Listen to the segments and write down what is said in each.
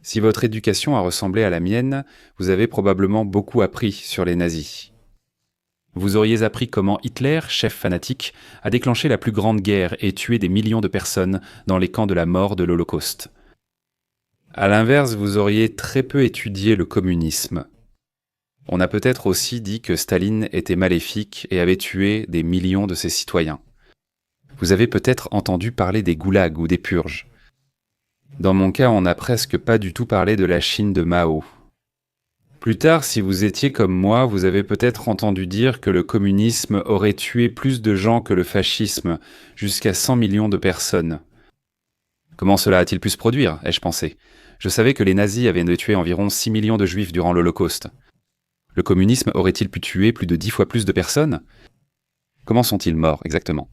Si votre éducation a ressemblé à la mienne, vous avez probablement beaucoup appris sur les nazis. Vous auriez appris comment Hitler, chef fanatique, a déclenché la plus grande guerre et tué des millions de personnes dans les camps de la mort de l'Holocauste. À l'inverse, vous auriez très peu étudié le communisme. On a peut-être aussi dit que Staline était maléfique et avait tué des millions de ses citoyens. Vous avez peut-être entendu parler des goulags ou des purges. Dans mon cas, on n'a presque pas du tout parlé de la Chine de Mao. Plus tard, si vous étiez comme moi, vous avez peut-être entendu dire que le communisme aurait tué plus de gens que le fascisme, jusqu'à 100 millions de personnes. Comment cela a-t-il pu se produire, ai-je pensé? Je savais que les nazis avaient tué environ 6 millions de juifs durant l'Holocauste. Le communisme aurait-il pu tuer plus de 10 fois plus de personnes? Comment sont-ils morts, exactement?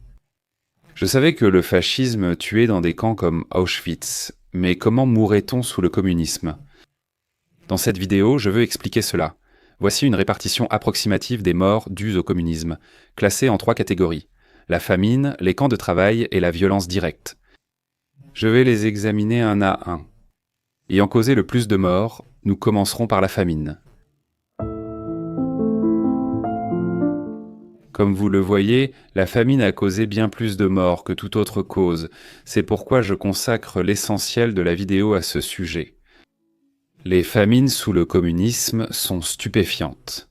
Je savais que le fascisme tuait dans des camps comme Auschwitz, mais comment mourrait-on sous le communisme? Dans cette vidéo, je veux expliquer cela. Voici une répartition approximative des morts dues au communisme, classées en 3 catégories: la famine, les camps de travail et la violence directe. Je vais les examiner un à un. Ayant causé le plus de morts, nous commencerons par la famine. Comme vous le voyez, la famine a causé bien plus de morts que toute autre cause. C'est pourquoi je consacre l'essentiel de la vidéo à ce sujet. Les famines sous le communisme sont stupéfiantes.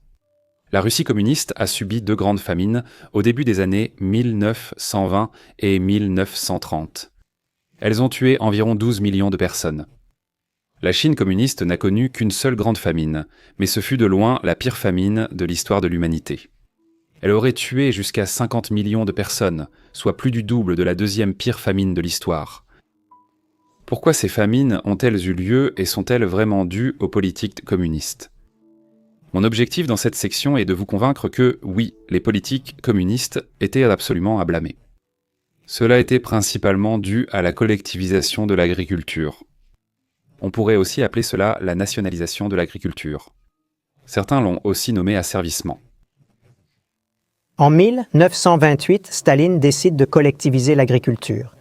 La Russie communiste a subi 2 grandes famines au début des années 1920 et 1930. Elles ont tué environ 12 millions de personnes. La Chine communiste n'a connu qu'une seule grande famine, mais ce fut de loin la pire famine de l'histoire de l'humanité. Elle aurait tué jusqu'à 50 millions de personnes, soit plus du double de la 2e pire famine de l'histoire. Pourquoi ces famines ont-elles eu lieu et sont-elles vraiment dues aux politiques communistes? Mon objectif dans cette section est de vous convaincre que, oui, les politiques communistes étaient absolument à blâmer. Cela était principalement dû à la collectivisation de l'agriculture. On pourrait aussi appeler cela la nationalisation de l'agriculture. Certains l'ont aussi nommé asservissement. En 1928, Staline décide de collectiviser l'agriculture,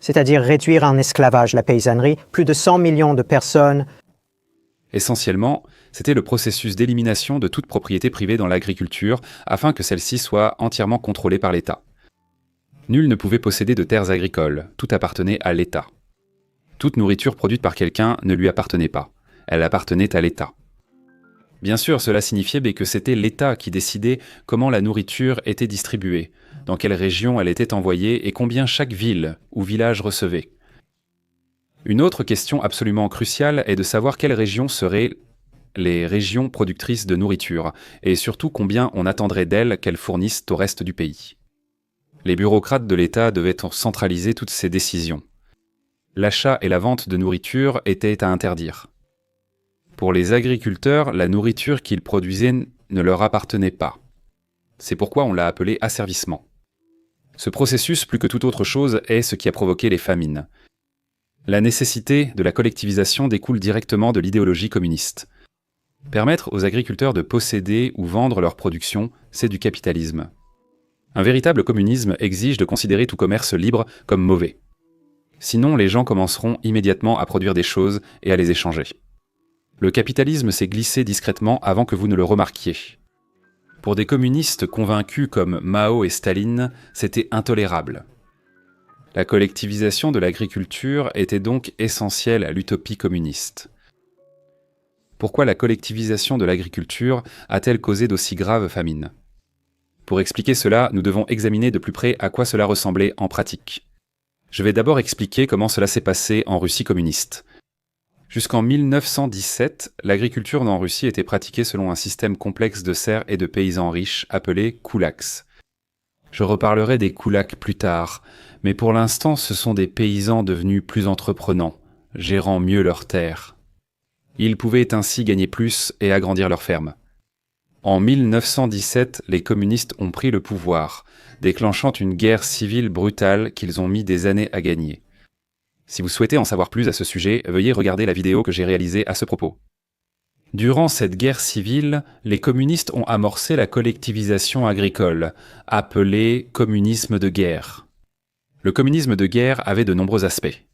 c'est-à-dire réduire en esclavage la paysannerie. Plus de 100 millions de personnes. Essentiellement, c'était le processus d'élimination de toute propriété privée dans l'agriculture afin que celle-ci soit entièrement contrôlée par l'État. Nul ne pouvait posséder de terres agricoles, tout appartenait à l'État. Toute nourriture produite par quelqu'un ne lui appartenait pas, elle appartenait à l'État. Bien sûr, cela signifiait que c'était l'État qui décidait comment la nourriture était distribuée, dans quelle région elle était envoyée et combien chaque ville ou village recevait. Une autre question absolument cruciale est de savoir quelles régions seraient les régions productrices de nourriture, et surtout combien on attendrait d'elles qu'elles fournissent au reste du pays. Les bureaucrates de l'État devaient centraliser toutes ces décisions. L'achat et la vente de nourriture étaient à interdire. Pour les agriculteurs, la nourriture qu'ils produisaient ne leur appartenait pas. C'est pourquoi on l'a appelé asservissement. Ce processus, plus que toute autre chose, est ce qui a provoqué les famines. La nécessité de la collectivisation découle directement de l'idéologie communiste. Permettre aux agriculteurs de posséder ou vendre leur production, c'est du capitalisme. Un véritable communisme exige de considérer tout commerce libre comme mauvais. Sinon, les gens commenceront immédiatement à produire des choses et à les échanger. Le capitalisme s'est glissé discrètement avant que vous ne le remarquiez. Pour des communistes convaincus comme Mao et Staline, c'était intolérable. La collectivisation de l'agriculture était donc essentielle à l'utopie communiste. Pourquoi la collectivisation de l'agriculture a-t-elle causé d'aussi graves famines? Pour expliquer cela, nous devons examiner de plus près à quoi cela ressemblait en pratique. Je vais d'abord expliquer comment cela s'est passé en Russie communiste. Jusqu'en 1917, l'agriculture en Russie était pratiquée selon un système complexe de serfs et de paysans riches appelé koulaks. Je reparlerai des koulaks plus tard, mais pour l'instant ce sont des paysans devenus plus entreprenants, gérant mieux leurs terres. Ils pouvaient ainsi gagner plus et agrandir leurs fermes. En 1917, les communistes ont pris le pouvoir, déclenchant une guerre civile brutale qu'ils ont mis des années à gagner. Si vous souhaitez en savoir plus à ce sujet, veuillez regarder la vidéo que j'ai réalisée à ce propos. Durant cette guerre civile, les communistes ont amorcé la collectivisation agricole, appelée communisme de guerre. Le communisme de guerre avait de nombreux aspects.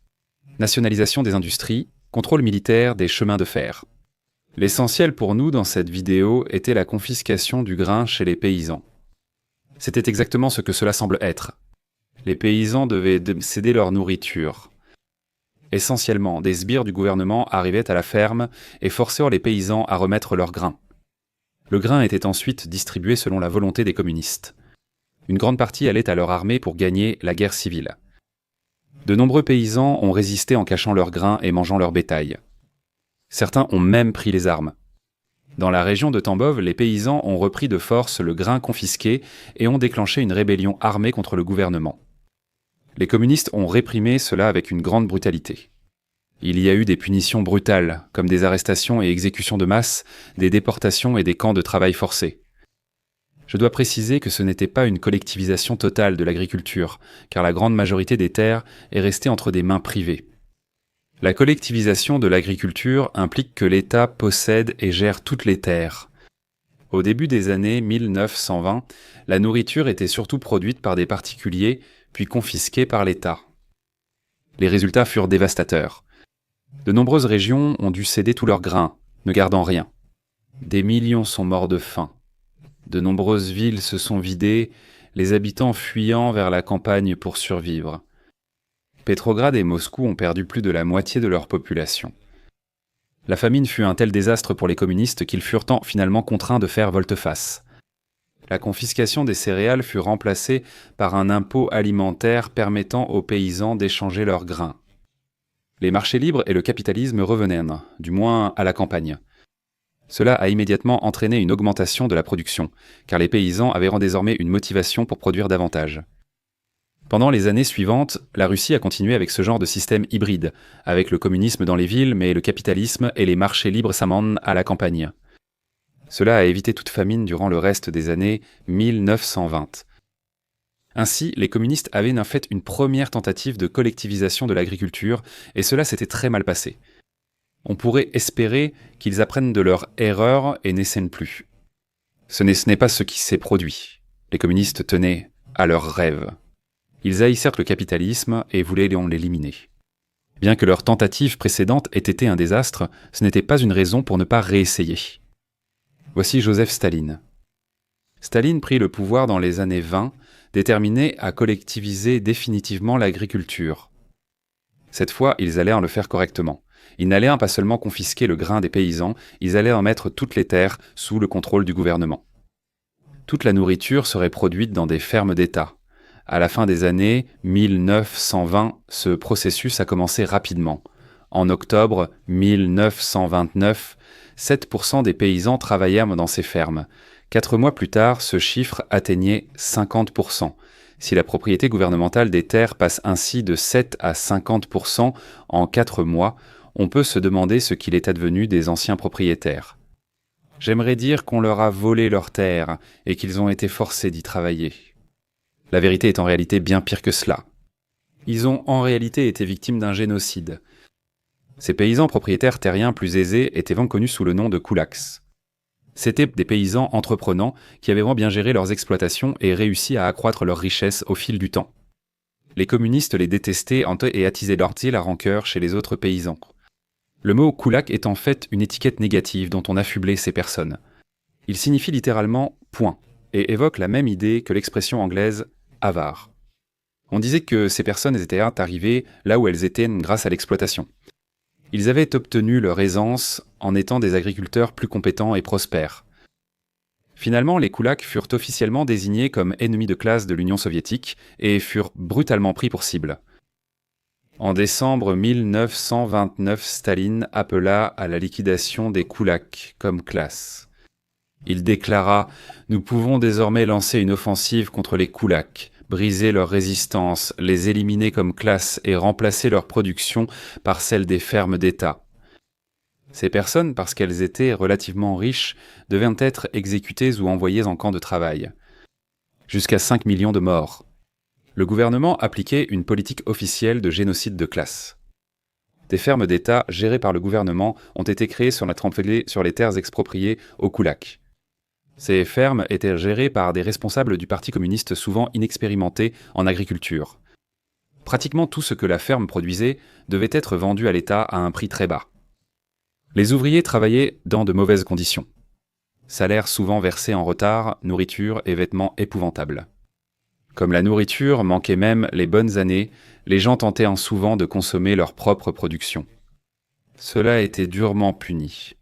Nationalisation des industries, Contrôle militaire des chemins de fer. L'essentiel pour nous dans cette vidéo était la confiscation du grain chez les paysans. C'était exactement ce que cela semble être. Les paysans devaient céder leur nourriture. Essentiellement, des sbires du gouvernement arrivaient à la ferme et forcèrent les paysans à remettre leur grain. Le grain était ensuite distribué selon la volonté des communistes. Une grande partie allait à leur armée pour gagner la guerre civile. De nombreux paysans ont résisté en cachant leur grain et mangeant leur bétail. Certains ont même pris les armes. Dans la région de Tambov, les paysans ont repris de force le grain confisqué et ont déclenché une rébellion armée contre le gouvernement. Les communistes ont réprimé cela avec une grande brutalité. Il y a eu des punitions brutales, comme des arrestations et exécutions de masse, des déportations et des camps de travail forcés. Je dois préciser que ce n'était pas une collectivisation totale de l'agriculture, car la grande majorité des terres est restée entre des mains privées. La collectivisation de l'agriculture implique que l'État possède et gère toutes les terres. Au début des années 1920, la nourriture était surtout produite par des particuliers, puis confisquée par l'État. Les résultats furent dévastateurs. De nombreuses régions ont dû céder tous leurs grains, ne gardant rien. Des millions sont morts de faim. De nombreuses villes se sont vidées, les habitants fuyant vers la campagne pour survivre. Petrograd et Moscou ont perdu plus de la moitié de leur population. La famine fut un tel désastre pour les communistes qu'ils furent finalement contraints de faire volte-face. La confiscation des céréales fut remplacée par un impôt alimentaire permettant aux paysans d'échanger leurs grains. Les marchés libres et le capitalisme revinrent, du moins à la campagne. Cela a immédiatement entraîné une augmentation de la production, car les paysans avaient désormais une motivation pour produire davantage. Pendant les années suivantes, la Russie a continué avec ce genre de système hybride, avec le communisme dans les villes, mais le capitalisme et les marchés libres s'amènent à la campagne. Cela a évité toute famine durant le reste des années 1920. Ainsi, les communistes avaient en fait une première tentative de collectivisation de l'agriculture, et cela s'était très mal passé. On pourrait espérer qu'ils apprennent de leurs erreurs et n'essaient plus. Ce n'est pas ce qui s'est produit. Les communistes tenaient à leurs rêves. Ils haïssèrent le capitalisme et voulaient l'éliminer. Bien que leur tentative précédente ait été un désastre, ce n'était pas une raison pour ne pas réessayer. Voici Joseph Staline. Staline prit le pouvoir dans les années 20, déterminé à collectiviser définitivement l'agriculture. Cette fois, ils allaient en le faire correctement. Ils n'allaient pas seulement confisquer le grain des paysans, ils allaient en mettre toutes les terres sous le contrôle du gouvernement. Toute la nourriture serait produite dans des fermes d'État. À la fin des années 1920, ce processus a commencé rapidement. En octobre 1929, 7% des paysans travaillèrent dans ces fermes. 4 mois plus tard, ce chiffre atteignait 50%. Si la propriété gouvernementale des terres passe ainsi de 7 à 50% en 4 mois, on peut se demander ce qu'il est advenu des anciens propriétaires. J'aimerais dire qu'on leur a volé leurs terres et qu'ils ont été forcés d'y travailler. La vérité est en réalité bien pire que cela. Ils ont en réalité été victimes d'un génocide. Ces paysans propriétaires terriens plus aisés étaient connus sous le nom de kulaks. C'étaient des paysans entreprenants qui avaient vraiment bien géré leurs exploitations et réussi à accroître leurs richesses au fil du temps. Les communistes les détestaient et attisaient la rancœur chez les autres paysans. Le mot kulak est en fait une étiquette négative dont on affublait ces personnes. Il signifie littéralement « point » et évoque la même idée que l'expression anglaise « avare ». On disait que ces personnes étaient arrivées là où elles étaient grâce à l'exploitation. Ils avaient obtenu leur aisance en étant des agriculteurs plus compétents et prospères. Finalement, les kulaks furent officiellement désignés comme ennemis de classe de l'Union soviétique et furent brutalement pris pour cible. En décembre 1929, Staline appela à la liquidation des kulaks comme classe. Il déclara « Nous pouvons désormais lancer une offensive contre les kulaks, briser leur résistance, les éliminer comme classe et remplacer leur production par celle des fermes d'État. » Ces personnes, parce qu'elles étaient relativement riches, devaient être exécutées ou envoyées en camp de travail. Jusqu'à 5 millions de morts. Le gouvernement appliquait une politique officielle de génocide de classe. Des fermes d'État gérées par le gouvernement ont été créées sur les terres expropriées aux kulaks. Ces fermes étaient gérées par des responsables du Parti communiste souvent inexpérimentés en agriculture. Pratiquement tout ce que la ferme produisait devait être vendu à l'État à un prix très bas. Les ouvriers travaillaient dans de mauvaises conditions. Salaires souvent versés en retard, nourriture et vêtements épouvantables. Comme la nourriture manquait même les bonnes années, les gens tentaient souvent de consommer leur propre production. Cela était durement puni.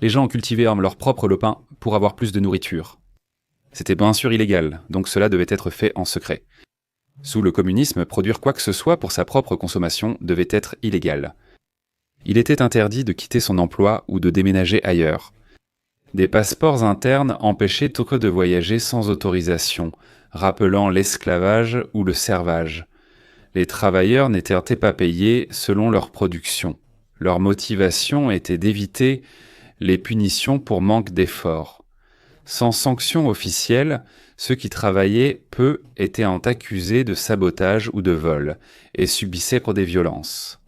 Les gens cultivaient leur propre lopin pour avoir plus de nourriture. C'était bien sûr illégal, donc cela devait être fait en secret. Sous le communisme, produire quoi que ce soit pour sa propre consommation devait être illégal. Il était interdit de quitter son emploi ou de déménager ailleurs. Des passeports internes empêchaient tout de voyager sans autorisation, rappelant l'esclavage ou le servage. Les travailleurs n'étaient pas payés selon leur production. Leur motivation était d'éviter les punitions pour manque d'efforts. Sans sanction officielle, ceux qui travaillaient peu étaient accusés de sabotage ou de vol et subissaient des violences.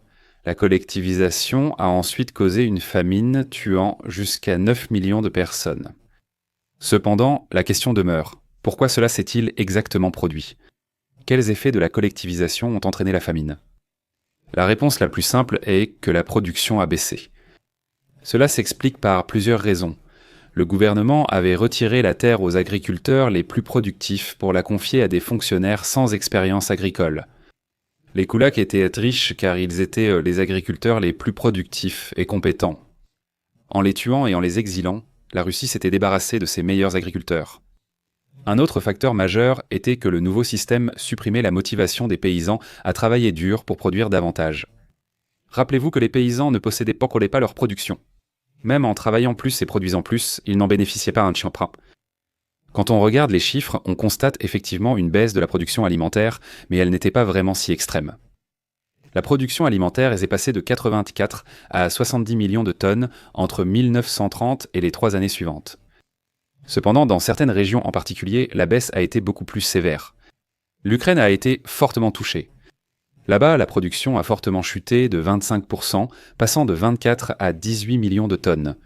La collectivisation a ensuite causé une famine tuant jusqu'à 9 millions de personnes. Cependant, la question demeure. Pourquoi cela s'est-il exactement produit ? Quels effets de la collectivisation ont entraîné la famine ? La réponse la plus simple est que la production a baissé. Cela s'explique par plusieurs raisons. Le gouvernement avait retiré la terre aux agriculteurs les plus productifs pour la confier à des fonctionnaires sans expérience agricole. Les koulaks étaient riches car ils étaient les agriculteurs les plus productifs et compétents. En les tuant et en les exilant, la Russie s'était débarrassée de ses meilleurs agriculteurs. Un autre facteur majeur était que le nouveau système supprimait la motivation des paysans à travailler dur pour produire davantage. Rappelez-vous que les paysans ne possédaient pas leur production. Même en travaillant plus et produisant plus, ils n'en bénéficiaient pas un emprunt. Quand on regarde les chiffres, on constate effectivement une baisse de la production alimentaire, mais elle n'était pas vraiment si extrême. La production alimentaire est passée de 84 à 70 millions de tonnes entre 1930 et les 3 années suivantes. Cependant, dans certaines régions en particulier, la baisse a été beaucoup plus sévère. L'Ukraine a été fortement touchée. Là-bas, la production a fortement chuté de 25%, passant de 24 à 18 millions de tonnes.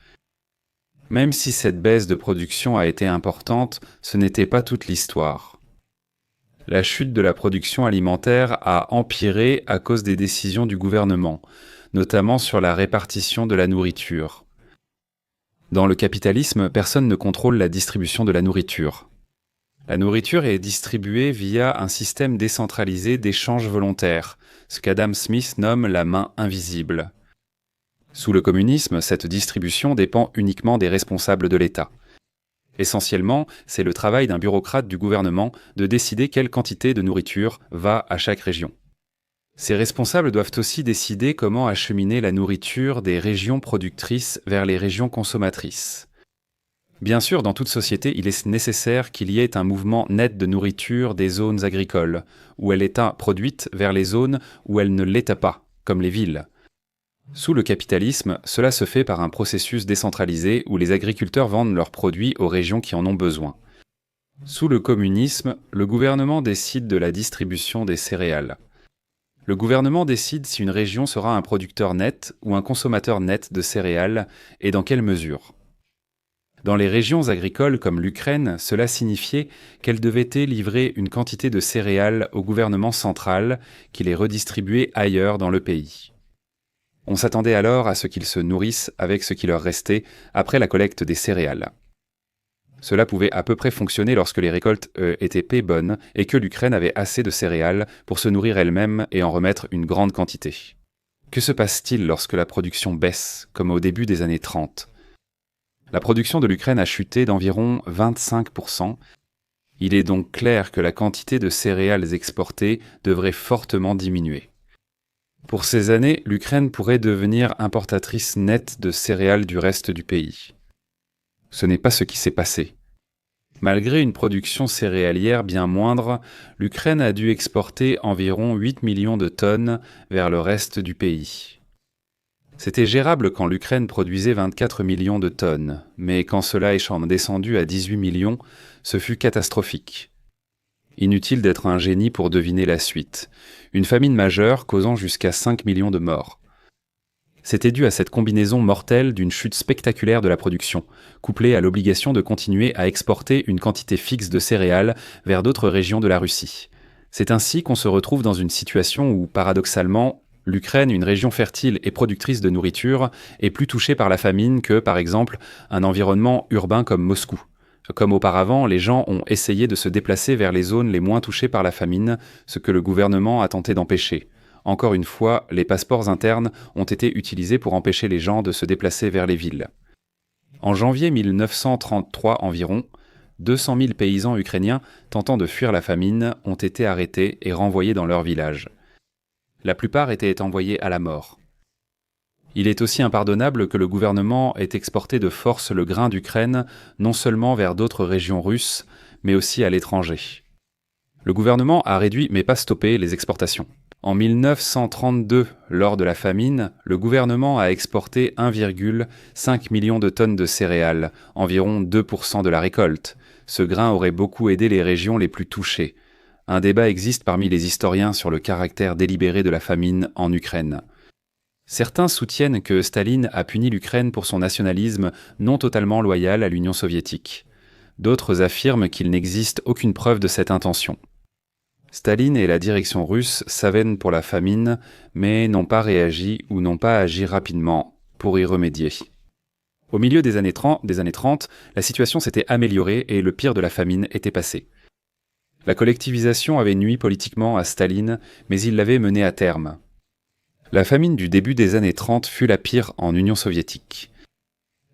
Même si cette baisse de production a été importante, ce n'était pas toute l'histoire. La chute de la production alimentaire a empiré à cause des décisions du gouvernement, notamment sur la répartition de la nourriture. Dans le capitalisme, personne ne contrôle la distribution de la nourriture. La nourriture est distribuée via un système décentralisé d'échange volontaire, ce qu'Adam Smith nomme la main invisible. Sous le communisme, cette distribution dépend uniquement des responsables de l'État. Essentiellement, c'est le travail d'un bureaucrate du gouvernement de décider quelle quantité de nourriture va à chaque région. Ces responsables doivent aussi décider comment acheminer la nourriture des régions productrices vers les régions consommatrices. Bien sûr, dans toute société, il est nécessaire qu'il y ait un mouvement net de nourriture des zones agricoles, où elle est produite vers les zones où elle ne l'est pas, comme les villes. Sous le capitalisme, cela se fait par un processus décentralisé où les agriculteurs vendent leurs produits aux régions qui en ont besoin. Sous le communisme, le gouvernement décide de la distribution des céréales. Le gouvernement décide si une région sera un producteur net ou un consommateur net de céréales et dans quelle mesure. Dans les régions agricoles comme l'Ukraine, cela signifiait qu'elle devait livrer une quantité de céréales au gouvernement central qui les redistribuait ailleurs dans le pays. On s'attendait alors à ce qu'ils se nourrissent avec ce qui leur restait après la collecte des céréales. Cela pouvait à peu près fonctionner lorsque les récoltes étaient bonnes et que l'Ukraine avait assez de céréales pour se nourrir elle-même et en remettre une grande quantité. Que se passe-t-il lorsque la production baisse, comme au début des années 30 ? La production de l'Ukraine a chuté d'environ 25%. Il est donc clair que la quantité de céréales exportées devrait fortement diminuer. Pour ces années, l'Ukraine pourrait devenir importatrice nette de céréales du reste du pays. Ce n'est pas ce qui s'est passé. Malgré une production céréalière bien moindre, l'Ukraine a dû exporter environ 8 millions de tonnes vers le reste du pays. C'était gérable quand l'Ukraine produisait 24 millions de tonnes, mais quand cela est descendu à 18 millions, ce fut catastrophique. Inutile d'être un génie pour deviner la suite. Une famine majeure causant jusqu'à 5 millions de morts. C'était dû à cette combinaison mortelle d'une chute spectaculaire de la production, couplée à l'obligation de continuer à exporter une quantité fixe de céréales vers d'autres régions de la Russie. C'est ainsi qu'on se retrouve dans une situation où, paradoxalement, l'Ukraine, une région fertile et productrice de nourriture, est plus touchée par la famine que, par exemple, un environnement urbain comme Moscou. Comme auparavant, les gens ont essayé de se déplacer vers les zones les moins touchées par la famine, ce que le gouvernement a tenté d'empêcher. Encore une fois, les passeports internes ont été utilisés pour empêcher les gens de se déplacer vers les villes. En janvier 1933 environ, 200 000 paysans ukrainiens tentant de fuir la famine ont été arrêtés et renvoyés dans leur village. La plupart étaient envoyés à la mort. Il est aussi impardonnable que le gouvernement ait exporté de force le grain d'Ukraine non seulement vers d'autres régions russes, mais aussi à l'étranger. Le gouvernement a réduit mais pas stoppé les exportations. En 1932, lors de la famine, le gouvernement a exporté 1,5 million de tonnes de céréales, environ 2% de la récolte. Ce grain aurait beaucoup aidé les régions les plus touchées. Un débat existe parmi les historiens sur le caractère délibéré de la famine en Ukraine. Certains soutiennent que Staline a puni l'Ukraine pour son nationalisme non totalement loyal à l'Union soviétique. D'autres affirment qu'il n'existe aucune preuve de cette intention. Staline et la direction russe s'avènent pour la famine, mais n'ont pas réagi ou n'ont pas agi rapidement pour y remédier. Au milieu des années 30, la situation s'était améliorée et le pire de la famine était passé. La collectivisation avait nui politiquement à Staline, mais il l'avait menée à terme. La famine du début des années 30 fut la pire en Union soviétique.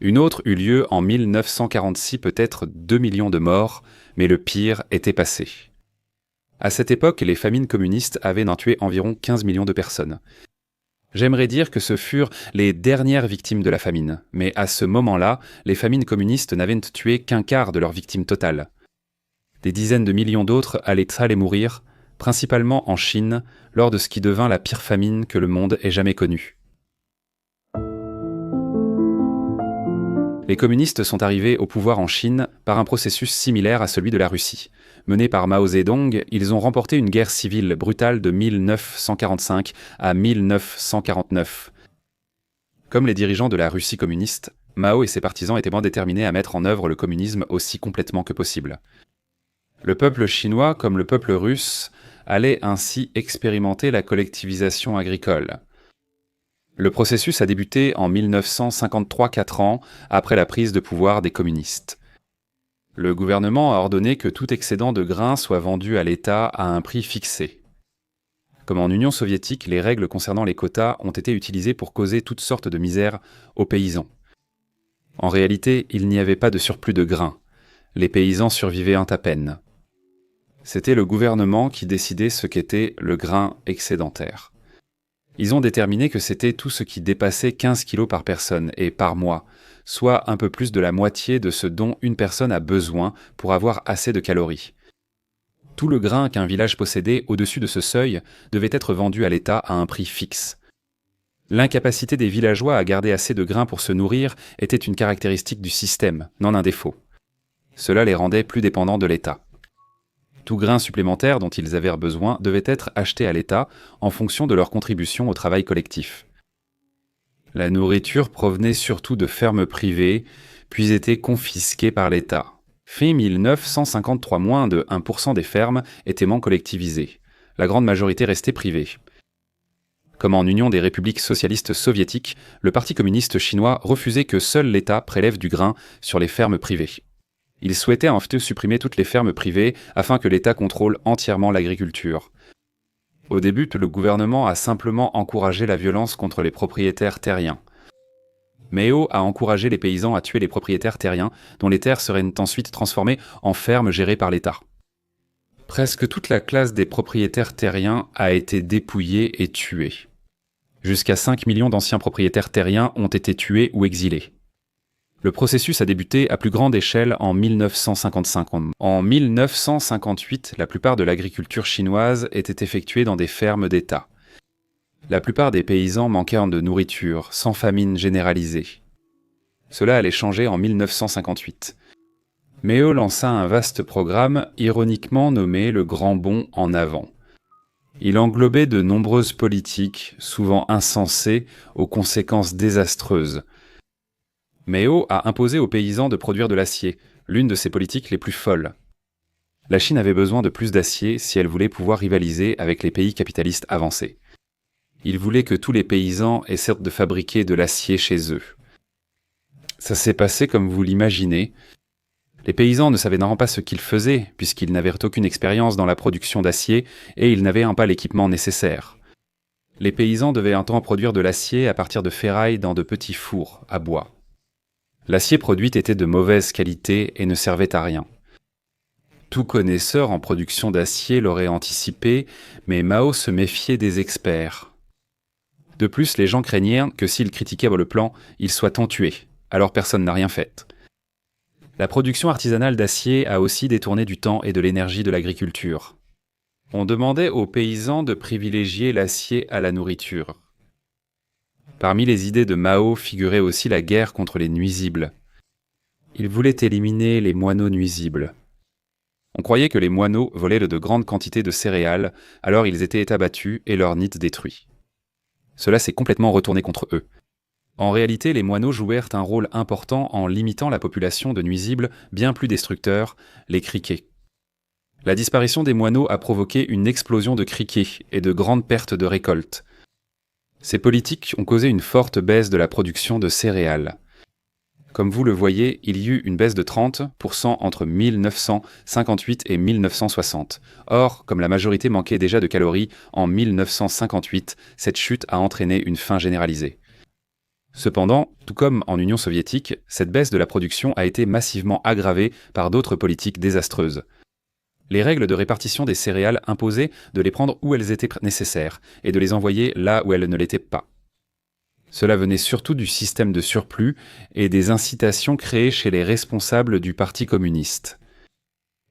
Une autre eut lieu en 1946, peut-être 2 millions de morts, mais le pire était passé. À cette époque, les famines communistes avaient tué environ 15 millions de personnes. J'aimerais dire que ce furent les dernières victimes de la famine, mais à ce moment-là, les famines communistes n'avaient tué qu'un quart de leurs victimes totales. Des dizaines de millions d'autres allaient mourir, principalement en Chine, lors de ce qui devint la pire famine que le monde ait jamais connue. Les communistes sont arrivés au pouvoir en Chine par un processus similaire à celui de la Russie. Menés par Mao Zedong, ils ont remporté une guerre civile brutale de 1945 à 1949. Comme les dirigeants de la Russie communiste, Mao et ses partisans étaient moins déterminés à mettre en œuvre le communisme aussi complètement que possible. Le peuple chinois, comme le peuple russe, allait ainsi expérimenter la collectivisation agricole. Le processus a débuté en 1953, 4 ans après la prise de pouvoir des communistes. Le gouvernement a ordonné que tout excédent de grains soit vendu à l'État à un prix fixé. Comme en Union soviétique, les règles concernant les quotas ont été utilisées pour causer toutes sortes de misères aux paysans. En réalité, il n'y avait pas de surplus de grains. Les paysans survivaient à peine. C'était le gouvernement qui décidait ce qu'était le grain excédentaire. Ils ont déterminé que c'était tout ce qui dépassait 15 kilos par personne et par mois, soit un peu plus de la moitié de ce dont une personne a besoin pour avoir assez de calories. Tout le grain qu'un village possédait au-dessus de ce seuil devait être vendu à l'État à un prix fixe. L'incapacité des villageois à garder assez de grains pour se nourrir était une caractéristique du système, non un défaut. Cela les rendait plus dépendants de l'État. Tout grain supplémentaire dont ils avaient besoin devait être acheté à l'État en fonction de leur contribution au travail collectif. La nourriture provenait surtout de fermes privées, puis était confisquée par l'État. Fin 1953, moins de 1% des fermes étaient collectivisées. La grande majorité restait privée. Comme en Union des républiques socialistes soviétiques, le Parti communiste chinois refusait que seul l'État prélève du grain sur les fermes privées. Il souhaitait en fait supprimer toutes les fermes privées afin que l'État contrôle entièrement l'agriculture. Au début, le gouvernement a simplement encouragé la violence contre les propriétaires terriens. Mao a encouragé les paysans à tuer les propriétaires terriens, dont les terres seraient ensuite transformées en fermes gérées par l'État. Presque toute la classe des propriétaires terriens a été dépouillée et tuée. Jusqu'à 5 millions d'anciens propriétaires terriens ont été tués ou exilés. Le processus a débuté à plus grande échelle en 1955. En 1958, la plupart de l'agriculture chinoise était effectuée dans des fermes d'État. La plupart des paysans manquaient de nourriture, sans famine généralisée. Cela allait changer en 1958. Mao lança un vaste programme ironiquement nommé le Grand Bond en avant. Il englobait de nombreuses politiques, souvent insensées, aux conséquences désastreuses. Mao a imposé aux paysans de produire de l'acier, l'une de ses politiques les plus folles. La Chine avait besoin de plus d'acier si elle voulait pouvoir rivaliser avec les pays capitalistes avancés. Il voulait que tous les paysans essaient de fabriquer de l'acier chez eux. Ça s'est passé comme vous l'imaginez. Les paysans ne savaient normalement pas ce qu'ils faisaient, puisqu'ils n'avaient aucune expérience dans la production d'acier et ils n'avaient pas l'équipement nécessaire. Les paysans devaient un temps produire de l'acier à partir de ferraille dans de petits fours à bois. L'acier produit était de mauvaise qualité et ne servait à rien. Tout connaisseur en production d'acier l'aurait anticipé, mais Mao se méfiait des experts. De plus, les gens craignaient que s'ils critiquaient le plan, ils soient tués, alors personne n'a rien fait. La production artisanale d'acier a aussi détourné du temps et de l'énergie de l'agriculture. On demandait aux paysans de privilégier l'acier à la nourriture. Parmi les idées de Mao figurait aussi la guerre contre les nuisibles. Il voulait éliminer les moineaux nuisibles. On croyait que les moineaux volaient de grandes quantités de céréales, alors ils étaient abattus et leurs nids détruits. Cela s'est complètement retourné contre eux. En réalité, les moineaux jouèrent un rôle important en limitant la population de nuisibles bien plus destructeurs, les criquets. La disparition des moineaux a provoqué une explosion de criquets et de grandes pertes de récoltes. Ces politiques ont causé une forte baisse de la production de céréales. Comme vous le voyez, il y eut une baisse de 30% entre 1958 et 1960. Or, comme la majorité manquait déjà de calories en 1958, cette chute a entraîné une faim généralisée. Cependant, tout comme en Union soviétique, cette baisse de la production a été massivement aggravée par d'autres politiques désastreuses. Les règles de répartition des céréales imposaient de les prendre où elles étaient nécessaires et de les envoyer là où elles ne l'étaient pas. Cela venait surtout du système de surplus et des incitations créées chez les responsables du Parti communiste.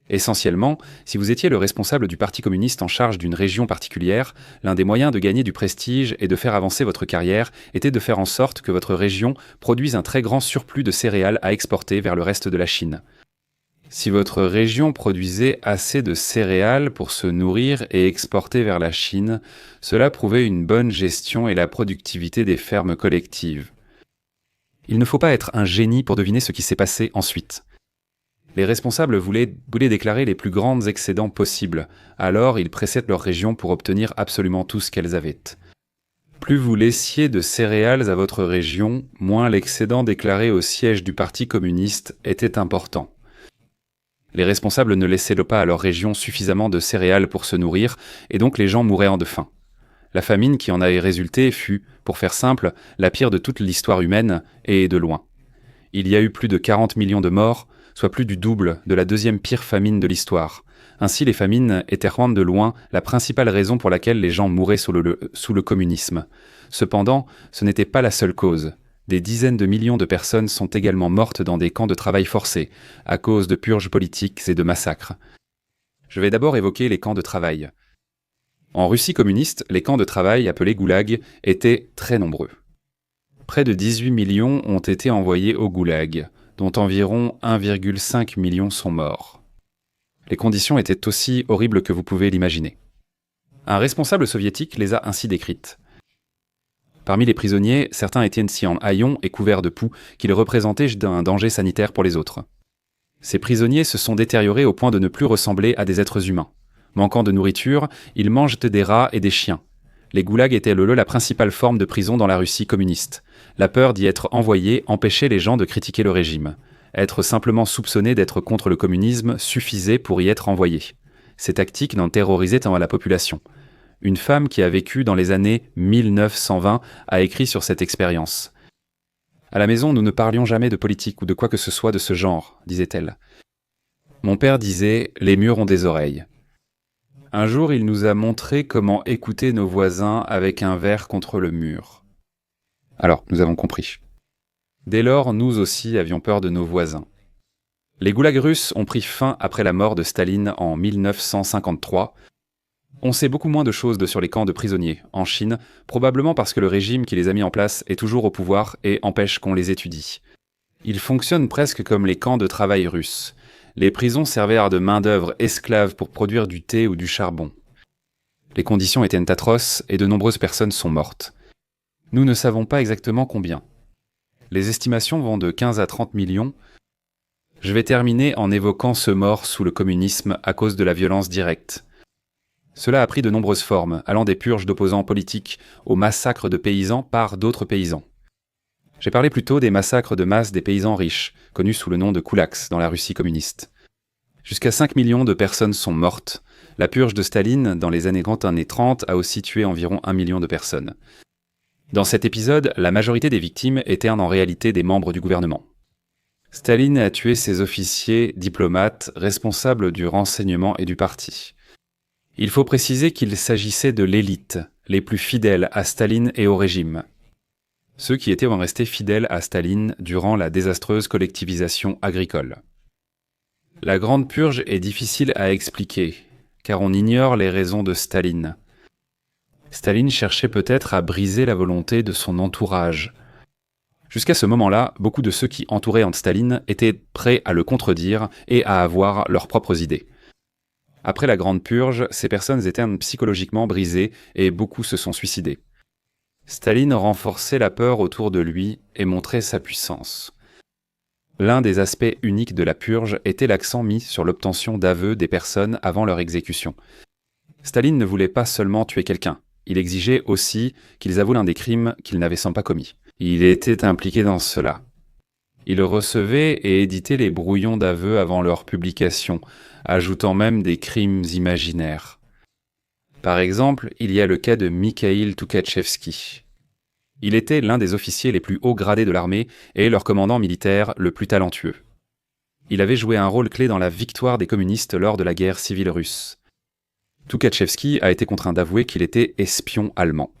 Essentiellement, si vous étiez le responsable du Parti communiste en charge d'une région particulière, l'un des moyens de gagner du prestige et de faire avancer votre carrière était de faire en sorte que votre région produise un très grand surplus de céréales à exporter vers le reste de la Chine. Si votre région produisait assez de céréales pour se nourrir et exporter vers la Chine, cela prouvait une bonne gestion et la productivité des fermes collectives. Il ne faut pas être un génie pour deviner ce qui s'est passé ensuite. Les responsables voulaient déclarer les plus grands excédents possibles, alors ils pressaient leur région pour obtenir absolument tout ce qu'elles avaient. Plus vous laissiez de céréales à votre région, moins l'excédent déclaré au siège du Parti communiste était important. Les responsables ne laissaient pas à leur région suffisamment de céréales pour se nourrir, et donc les gens mouraient de faim. La famine qui en avait résulté fut, pour faire simple, la pire de toute l'histoire humaine, et de loin. Il y a eu plus de 40 millions de morts, soit plus du double de la deuxième pire famine de l'histoire. Ainsi, les famines étaient de loin la principale raison pour laquelle les gens mouraient sous le communisme. Cependant, ce n'était pas la seule cause. Des dizaines de millions de personnes sont également mortes dans des camps de travail forcés, à cause de purges politiques et de massacres. Je vais d'abord évoquer les camps de travail. En Russie communiste, les camps de travail, appelés goulags, étaient très nombreux. Près de 18 millions ont été envoyés au goulag, dont environ 1,5 million sont morts. Les conditions étaient aussi horribles que vous pouvez l'imaginer. Un responsable soviétique les a ainsi décrites. Parmi les prisonniers, certains étaient si en haillons et couverts de poux qu'ils représentaient un danger sanitaire pour les autres. Ces prisonniers se sont détériorés au point de ne plus ressembler à des êtres humains. Manquant de nourriture, ils mangent des rats et des chiens. Les goulags étaient la principale forme de prison dans la Russie communiste. La peur d'y être envoyé empêchait les gens de critiquer le régime. Être simplement soupçonné d'être contre le communisme suffisait pour y être envoyé. Ces tactiques n'en terrorisaient la population. Une femme qui a vécu dans les années 1920 a écrit sur cette expérience. « À la maison, nous ne parlions jamais de politique ou de quoi que ce soit de ce genre, disait-elle. Mon père disait « les murs ont des oreilles ». Un jour, il nous a montré comment écouter nos voisins avec un verre contre le mur. Alors, nous avons compris. Dès lors, nous aussi avions peur de nos voisins. Les goulags russes ont pris fin après la mort de Staline en 1953. On sait beaucoup moins de choses sur les camps de prisonniers en Chine, probablement parce que le régime qui les a mis en place est toujours au pouvoir et empêche qu'on les étudie. Ils fonctionnent presque comme les camps de travail russes. Les prisons servaient de main-d'œuvre esclave pour produire du thé ou du charbon. Les conditions étaient atroces et de nombreuses personnes sont mortes. Nous ne savons pas exactement combien. Les estimations vont de 15 à 30 millions. Je vais terminer en évoquant ce mort sous le communisme à cause de la violence directe. Cela a pris de nombreuses formes, allant des purges d'opposants politiques aux massacres de paysans par d'autres paysans. J'ai parlé plus tôt des massacres de masse des paysans riches, connus sous le nom de koulaks dans la Russie communiste. Jusqu'à 5 millions de personnes sont mortes. La purge de Staline, dans les années 30, a aussi tué environ 1 million de personnes. Dans cet épisode, la majorité des victimes étaient en réalité des membres du gouvernement. Staline a tué ses officiers, diplomates, responsables du renseignement et du parti. Il faut préciser qu'il s'agissait de l'élite, les plus fidèles à Staline et au régime. Ceux qui étaient restés fidèles à Staline durant la désastreuse collectivisation agricole. La Grande Purge est difficile à expliquer, car on ignore les raisons de Staline. Staline cherchait peut-être à briser la volonté de son entourage. Jusqu'à ce moment-là, beaucoup de ceux qui entouraient Staline étaient prêts à le contredire et à avoir leurs propres idées. Après la Grande Purge, ces personnes étaient psychologiquement brisées et beaucoup se sont suicidés. Staline renforçait la peur autour de lui et montrait sa puissance. L'un des aspects uniques de la purge était l'accent mis sur l'obtention d'aveux des personnes avant leur exécution. Staline ne voulait pas seulement tuer quelqu'un, il exigeait aussi qu'ils avouent l'un des crimes qu'ils n'avaient sans pas commis. Il était impliqué dans cela. Il recevait et éditait les brouillons d'aveux avant leur publication, ajoutant même des crimes imaginaires. Par exemple, il y a le cas de Mikhaïl Toukhatchevski. Il était l'un des officiers les plus hauts gradés de l'armée et leur commandant militaire le plus talentueux. Il avait joué un rôle clé dans la victoire des communistes lors de la guerre civile russe. Toukhatchevski a été contraint d'avouer qu'il était espion allemand.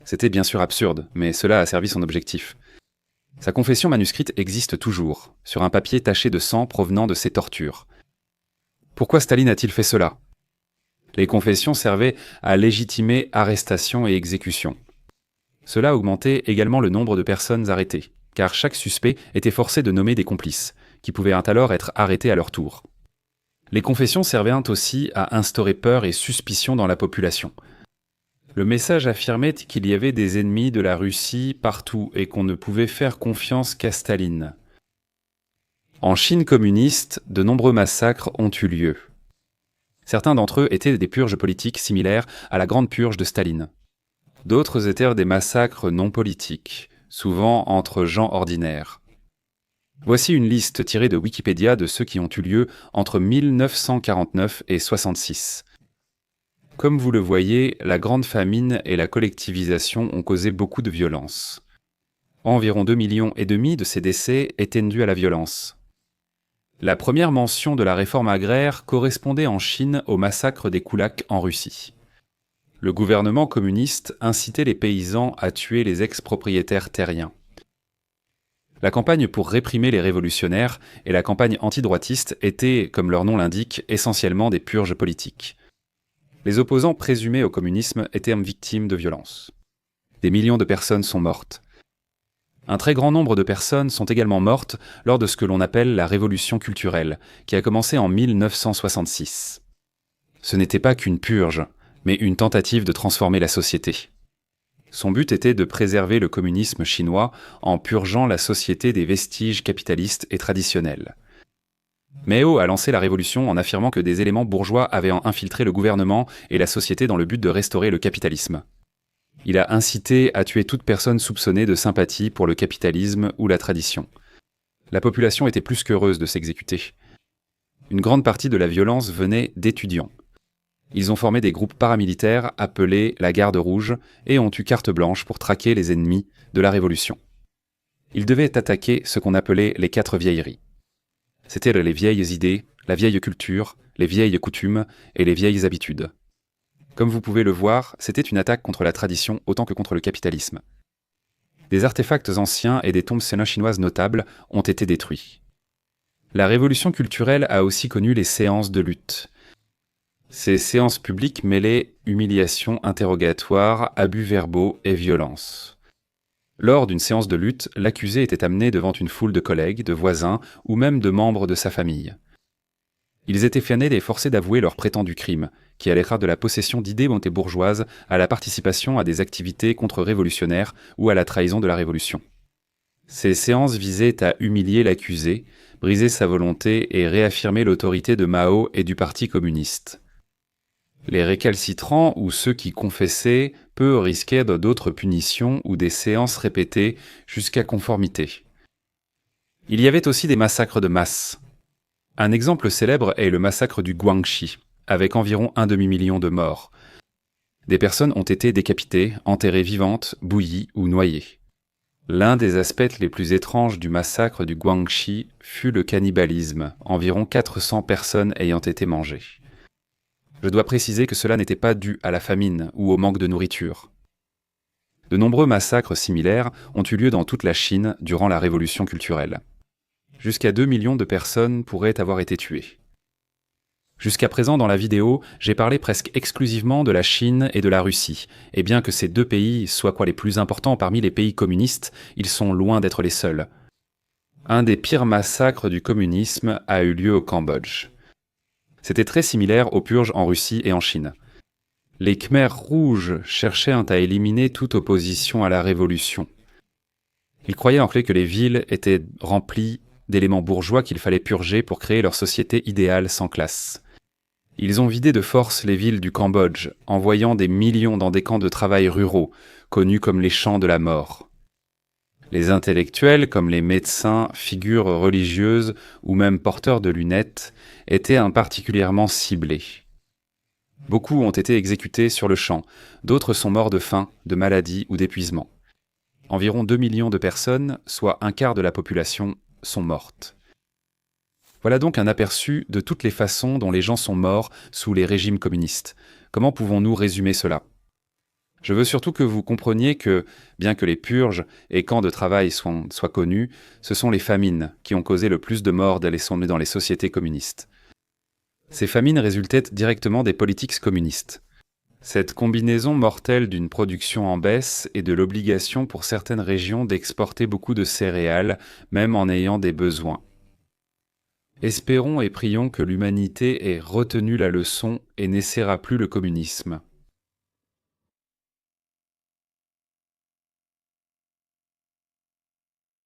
C'était bien sûr absurde, mais cela a servi son objectif. Sa confession manuscrite existe toujours, sur un papier taché de sang provenant de ses tortures. Pourquoi Staline a-t-il fait cela ? Les confessions servaient à légitimer arrestation et exécution. Cela augmentait également le nombre de personnes arrêtées, car chaque suspect était forcé de nommer des complices, qui pouvaient alors être arrêtés à leur tour. Les confessions servaient aussi à instaurer peur et suspicion dans la population. Le message affirmait qu'il y avait des ennemis de la Russie partout et qu'on ne pouvait faire confiance qu'à Staline. En Chine communiste, de nombreux massacres ont eu lieu. Certains d'entre eux étaient des purges politiques similaires à la Grande Purge de Staline. D'autres étaient des massacres non politiques, souvent entre gens ordinaires. Voici une liste tirée de Wikipédia de ceux qui ont eu lieu entre 1949 et 1966. Comme vous le voyez, la Grande Famine et la collectivisation ont causé beaucoup de violence. Environ 2,5 millions de ces décès étaient dus à la violence. La première mention de la réforme agraire correspondait en Chine au massacre des koulaks en Russie. Le gouvernement communiste incitait les paysans à tuer les ex-propriétaires terriens. La campagne pour réprimer les révolutionnaires et la campagne antidroitiste étaient, comme leur nom l'indique, essentiellement des purges politiques. Les opposants présumés au communisme étaient victimes de violences. Des millions de personnes sont mortes. Un très grand nombre de personnes sont également mortes lors de ce que l'on appelle la révolution culturelle, qui a commencé en 1966. Ce n'était pas qu'une purge, mais une tentative de transformer la société. Son but était de préserver le communisme chinois en purgeant la société des vestiges capitalistes et traditionnels. Mao a lancé la révolution en affirmant que des éléments bourgeois avaient infiltré le gouvernement et la société dans le but de restaurer le capitalisme. Il a incité à tuer toute personne soupçonnée de sympathie pour le capitalisme ou la tradition. La population était plus qu'heureuse de s'exécuter. Une grande partie de la violence venait d'étudiants. Ils ont formé des groupes paramilitaires appelés la Garde Rouge et ont eu carte blanche pour traquer les ennemis de la Révolution. Ils devaient attaquer ce qu'on appelait les 4 vieilleries. C'étaient les vieilles idées, la vieille culture, les vieilles coutumes et les vieilles habitudes. Comme vous pouvez le voir, c'était une attaque contre la tradition autant que contre le capitalisme. Des artefacts anciens et des tombes sino-chinoises notables ont été détruits. La révolution culturelle a aussi connu les séances de lutte. Ces séances publiques mêlaient humiliation, interrogatoire, abus verbaux et violence. Lors d'une séance de lutte, l'accusé était amené devant une foule de collègues, de voisins ou même de membres de sa famille. Ils étaient fanés et forcés d'avouer leur prétendu crime, qui allait de la possession d'idées bourgeoises à la participation à des activités contre-révolutionnaires ou à la trahison de la Révolution. Ces séances visaient à humilier l'accusé, briser sa volonté et réaffirmer l'autorité de Mao et du Parti communiste. Les récalcitrants ou ceux qui confessaient peu risquaient d'autres punitions ou des séances répétées jusqu'à conformité. Il y avait aussi des massacres de masse. Un exemple célèbre est le massacre du Guangxi, avec environ 1,5 million de morts. Des personnes ont été décapitées, enterrées vivantes, bouillies ou noyées. L'un des aspects les plus étranges du massacre du Guangxi fut le cannibalisme, environ 400 personnes ayant été mangées. Je dois préciser que cela n'était pas dû à la famine ou au manque de nourriture. De nombreux massacres similaires ont eu lieu dans toute la Chine durant la Révolution culturelle. Jusqu'à 2 millions de personnes pourraient avoir été tuées. Jusqu'à présent dans la vidéo, j'ai parlé presque exclusivement de la Chine et de la Russie, et bien que ces deux pays soient les plus importants parmi les pays communistes, ils sont loin d'être les seuls. Un des pires massacres du communisme a eu lieu au Cambodge. C'était très similaire aux purges en Russie et en Chine. Les Khmers rouges cherchaient à éliminer toute opposition à la révolution. Ils croyaient en fait que les villes étaient remplies d'éléments bourgeois qu'il fallait purger pour créer leur société idéale sans classe. Ils ont vidé de force les villes du Cambodge, envoyant des millions dans des camps de travail ruraux, connus comme les champs de la mort. Les intellectuels, comme les médecins, figures religieuses ou même porteurs de lunettes, étaient particulièrement ciblés. Beaucoup ont été exécutés sur le champ, d'autres sont morts de faim, de maladie ou d'épuisement. Environ 2 millions de personnes, soit un quart de la population, sont mortes. Voilà donc un aperçu de toutes les façons dont les gens sont morts sous les régimes communistes. Comment pouvons-nous résumer cela ? Je veux surtout que vous compreniez que, bien que les purges et camps de travail soient connus, ce sont les famines qui ont causé le plus de morts dans les sociétés communistes. Ces famines résultaient directement des politiques communistes. Cette combinaison mortelle d'une production en baisse et de l'obligation pour certaines régions d'exporter beaucoup de céréales, même en ayant des besoins. Espérons et prions que l'humanité ait retenu la leçon et n'essaiera plus le communisme.